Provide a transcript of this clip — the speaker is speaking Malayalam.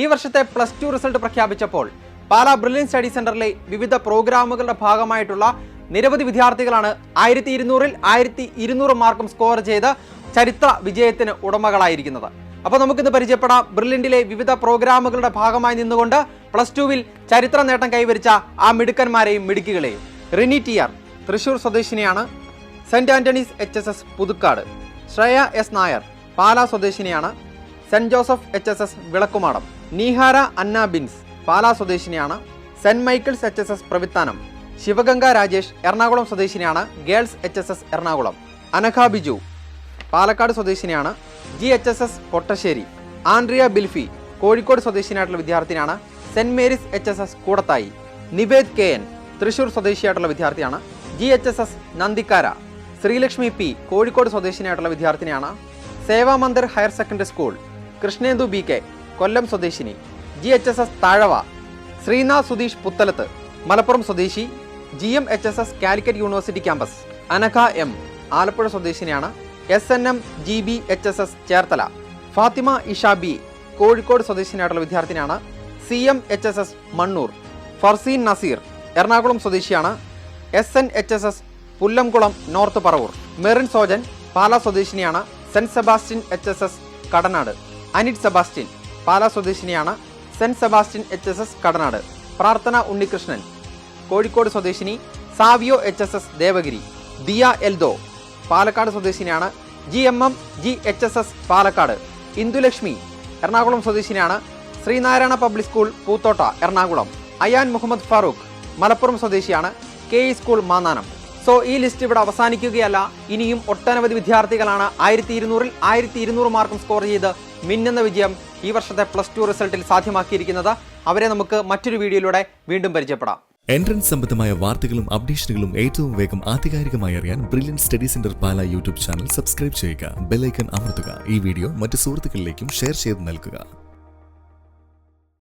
ഈ വർഷത്തെ +2 റിസൾട്ട് പ്രഖ്യാപിച്ചപ്പോൾ പാലാ ബ്രില്യൻ സ്റ്റഡി സെന്ററിലെ വിവിധ പ്രോഗ്രാമുകളുടെ ഭാഗമായിട്ടുള്ള നിരവധി വിദ്യാർത്ഥികളാണ് 1200-ൽ 1200 മാർക്കും സ്കോർ ചെയ്ത് ചരിത്ര വിജയത്തിന് ഉടമകളായിരിക്കുന്നത്. അപ്പോൾ നമുക്കിന്ന് പരിചയപ്പെടാം ബ്രില്യന്റിലെ വിവിധ പ്രോഗ്രാമുകളുടെ ഭാഗമായി നിന്നുകൊണ്ട് +2-വിൽ ചരിത്ര നേട്ടം കൈവരിച്ച ആ മിടുക്കന്മാരെയും മിടുക്കികളെയും. റിനി ടി.ആർ തൃശൂർ സ്വദേശിനിയാണ്. Saint Antony's HSS Puthukkad. Shreya S Nair Pala സ്വദേശിനിയാണ്. Saint Joseph HSS Vilakkumadam. Neehara Anna Bins Pala സ്വദേശിനിയാണ്. Saint Michael's HSS Pravithanam. Sivaganga Rajesh Ernakulam സ്വദേശിനിയാണ്. Girls HSS Ernakulam. അനഘ ബിജു പാലക്കാട് സ്വദേശിനിയാണ്. GHSS പൊട്ടശ്ശേരി. ആൻഡ്രിയ ബിൽഫി കോഴിക്കോട് സ്വദേശിനിയായിട്ടുള്ള വിദ്യാർത്ഥിനിയാണ്. Saint Mary's HSS Koodathai. Nived KN Thrissur സ്വദേശിയായിട്ടുള്ള വിദ്യാർത്ഥിയാണ്. GHSS നന്ദിക്കാര. ശ്രീലക്ഷ്മി P കോഴിക്കോട് സ്വദേശിനിയായിട്ടുള്ള വിദ്യാർത്ഥിനിയാണ്. Seva Mandir higher secondary school. Krishnendu BK Kollam സ്വദേശിനി. GHSS താഴവ. ശ്രീനാഥ് സുധീഷ് പുത്തലത്ത് മലപ്പുറം സ്വദേശി. GMHSS Calicut university campus. Anagha M Alappuzha സ്വദേശിനിയാണ്. SNM GB HSS Cherthala. Fathima Isha B Kozhikode സ്വദേശിനിയായിട്ടുള്ള വിദ്യാർത്ഥിനിയാണ്. CMHSS മണ്ണൂർ. ഫർസീൻ നസീർ എറണാകുളം സ്വദേശിയാണ്. SNHSS Pullamkulam north Paravur. മെറിൻ സോജൻ പാലാ സ്വദേശിനിയാണ്. Saint Sebastian HSS Kadanad. Anit Sebastian Pala സ്വദേശിനിയാണ്. Saint Sebastian HSS Kadanad. Prarthana Unnikrishnan Kozhikode സ്വദേശിനി. Savio HSS Devagiri. ദിയ എൽദോ പാലക്കാട് സ്വദേശിനിയാണ്. GMM GHSS Palakkad. ഇന്ദുലക്ഷ്മി എറണാകുളം സ്വദേശിനിയാണ്. Sreenarayana public school Poothotta Ernakulam. അയാൻ മുഹമ്മദ് ഫാറൂഖ് മലപ്പുറം സ്വദേശിയാണ്. KE school Mannanam. സോ ഈ ലിസ്റ്റ് ഇവിടെ അവസാനിക്കുകയല്ല. ഇനിയും ഒട്ടനവധി വിദ്യാർത്ഥികളാണ് 1200-ൽ 1200 മാർക്കും സ്കോർ ചെയ്ത് മിന്നുന്ന വിജയം ഈ വർഷത്തെ +2 റിസൾട്ടിൽ സാധ്യമാക്കിയിരിക്കുന്നത്. അവരെ നമുക്ക് മറ്റൊരു വീഡിയോയിലൂടെ വീണ്ടും പരിചയപ്പെടാം. എൻട്രൻസ് സംബന്ധമായ വാർത്തകളും അപ്ഡേഷനുകളും ഏറ്റവും വേഗം ആധികാരികമായി അറിയാൻ brilliant study centre Pala YouTube channel subscribe ചെയ്യുക. ബെൽ ഐക്കൺ അമർത്തുക. ഈ വീഡിയോ മറ്റ് സുഹൃത്തുക്കളിലേക്കും ഷെയർ ചെയ്ത് നൽകുക.